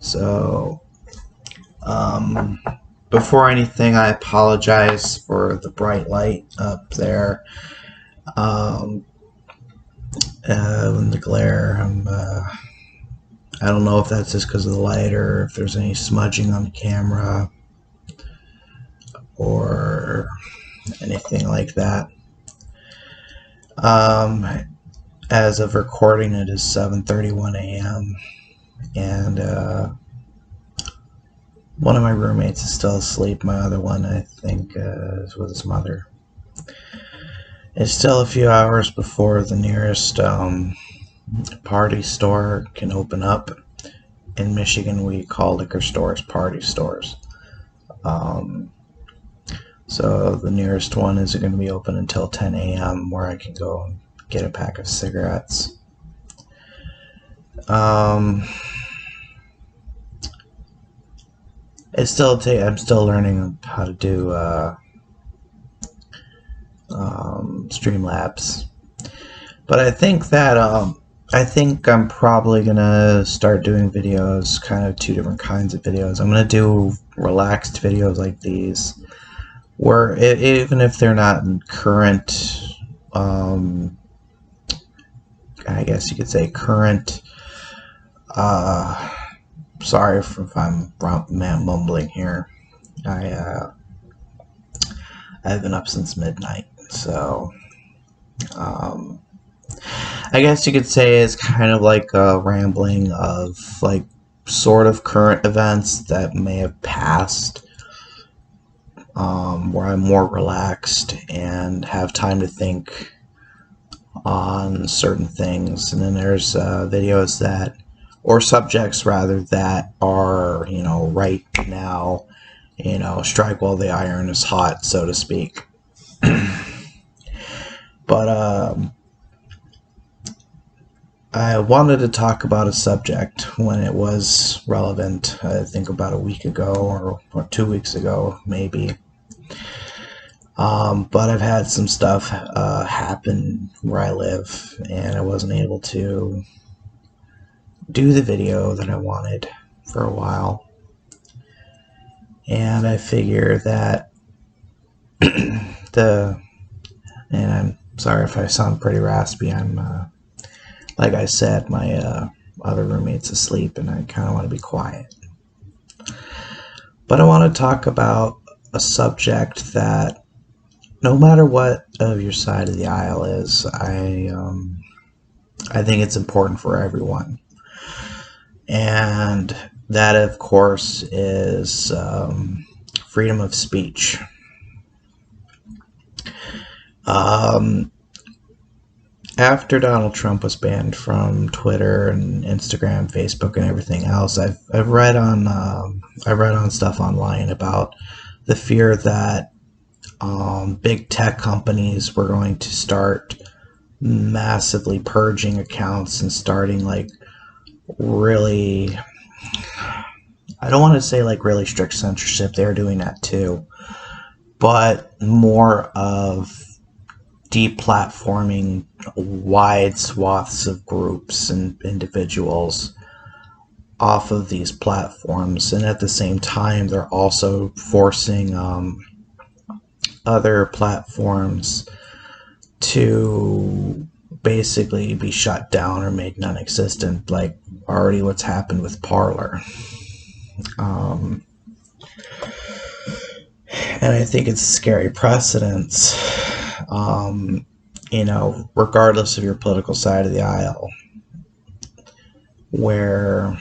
So, before anything, I apologize for the bright light up there. Um, and the glare. I don't know if that's just because of the light or if there's any smudging on the camera or anything like that. As of recording, it is 7:31 a.m. and one of my roommates is still asleep. My other one, I think, is with his mother. It's still a few hours before the nearest party store can open up. In Michigan, we call liquor stores party stores. So the nearest one isn't going to be open until 10 a.m. where I can go and get a pack of cigarettes. I'm still learning how to do Streamlabs, but I think that I'm probably gonna start doing videos, kind of two different kinds of videos. I'm gonna do relaxed videos like these, where even if they're not current, I guess you could say current. Sorry if I'm mumbling here. I've been up since midnight, so I guess you could say it's kind of like a rambling of like sort of current events that may have passed, where I'm more relaxed and have time to think on certain things. And then there's videos that, or subjects rather, that are, right now, strike while the iron is hot, so to speak. But I wanted to talk about a subject when it was relevant, I think about a week ago or 2 weeks ago, maybe. But I've had some stuff happen where I live, and I wasn't able to do the video that I wanted for a while. And I figure that and I'm sorry if I sound pretty raspy. I'm like I said, my other roommate's asleep, and I kind of want to be quiet. But I want to talk about a subject that, no matter what of your side of the aisle is, I think it's important for everyone. And that, of course, is freedom of speech. After Donald Trump was banned from Twitter and Instagram, Facebook, and everything else, I've read on stuff online about the fear that big tech companies were going to start massively purging accounts and starting like really, I don't want to say like really strict censorship. They're doing that too, but more of deplatforming wide swaths of groups and individuals off of these platforms. And at the same time, they're also forcing other platforms to basically be shut down or made non-existent, like already what's happened with Parler. And I think it's scary precedence, regardless of your political side of the aisle, where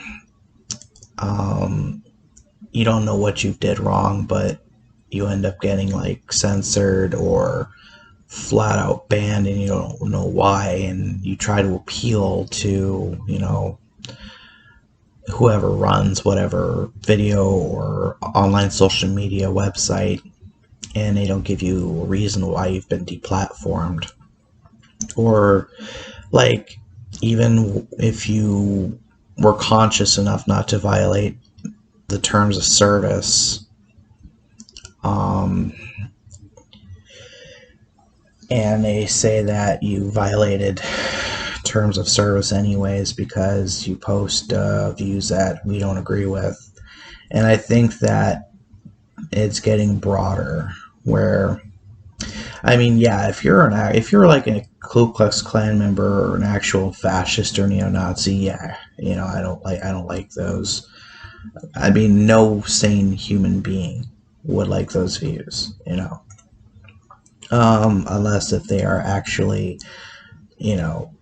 you don't know what you did wrong, but you end up getting like censored or flat out banned, and you don't know why, and you try to appeal to, whoever runs whatever video or online social media website, and they don't give you a reason why you've been deplatformed. Or like, even if you were conscious enough not to violate the terms of service, and they say that you violated terms of service anyways because you post views that we don't agree with. And I think that it's getting broader where, I mean, yeah, if you're like a Ku Klux Klan member or an actual fascist or neo-Nazi, yeah, I don't like those. I mean, no sane human being would like those views, unless if they are actually, you know,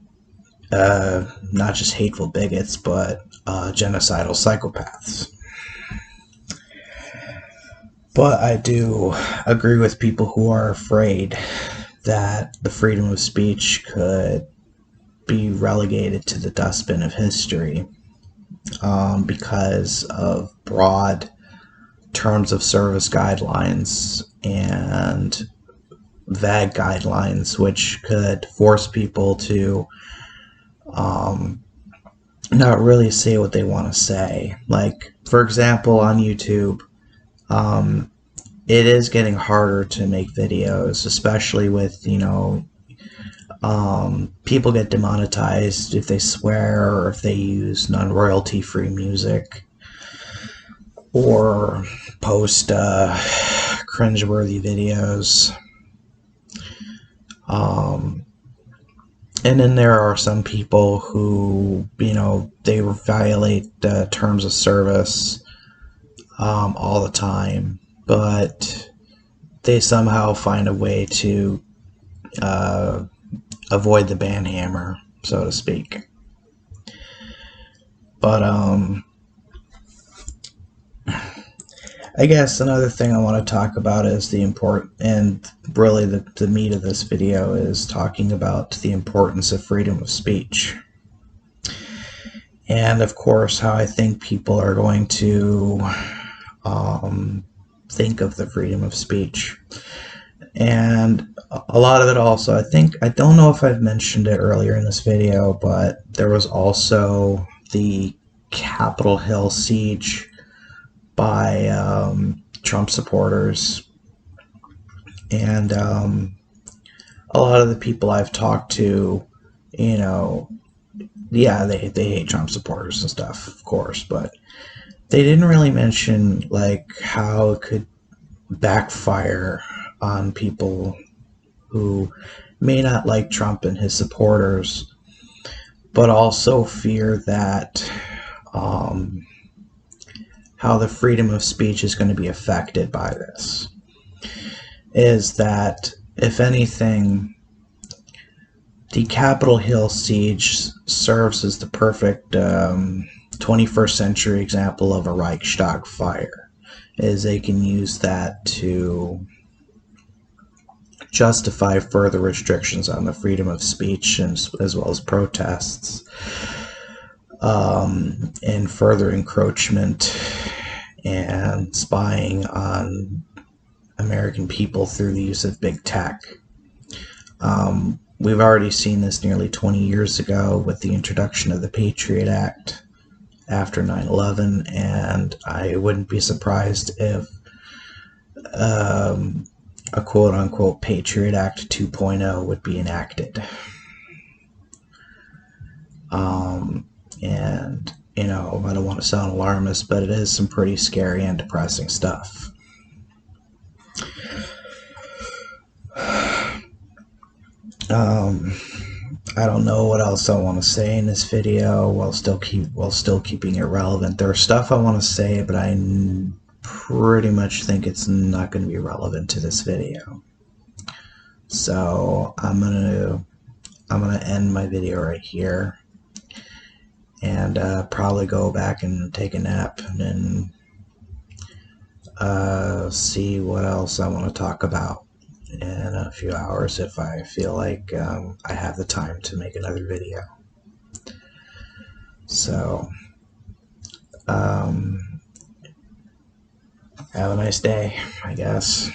not just hateful bigots, but genocidal psychopaths. But I do agree with people who are afraid that the freedom of speech could be relegated to the dustbin of history because of broad terms of service guidelines and vague guidelines, which could force people to not really say what they want to say. Like, for example, on YouTube, it is getting harder to make videos, especially with, people get demonetized if they swear or if they use non-royalty free music or post cringeworthy videos. And then there are some people who, they violate the terms of service all the time, but they somehow find a way to avoid the ban hammer, so to speak. But I guess another thing I want to talk about is the meat of this video is talking about the importance of freedom of speech. And of course, how I think people are going to think of the freedom of speech. And a lot of it also, I don't know if I've mentioned it earlier in this video, but there was also the Capitol Hill siege by Trump supporters. And a lot of the people I've talked to, yeah, they hate Trump supporters and stuff, of course, but they didn't really mention like how it could backfire on people who may not like Trump and his supporters, but also fear that how the freedom of speech is going to be affected by this. Is that, if anything, the Capitol Hill siege serves as the perfect 21st century example of a Reichstag fire, is they can use that to justify further restrictions on the freedom of speech and, as well as protests, and further encroachment and spying on American people through the use of big tech. We've already seen this nearly 20 years ago with the introduction of the Patriot Act after 9/11, and I wouldn't be surprised if a quote-unquote Patriot Act 2.0 would be enacted. And, I don't want to sound alarmist, but it is some pretty scary and depressing stuff. I don't know what else I want to say in this video while still keeping it relevant. There's stuff I want to say, but I pretty much think it's not going to be relevant to this video. So I'm gonna end my video right here and probably go back and take a nap and then see what else I want to talk about in a few hours if I feel like I have the time to make another video. So have a nice day, I guess.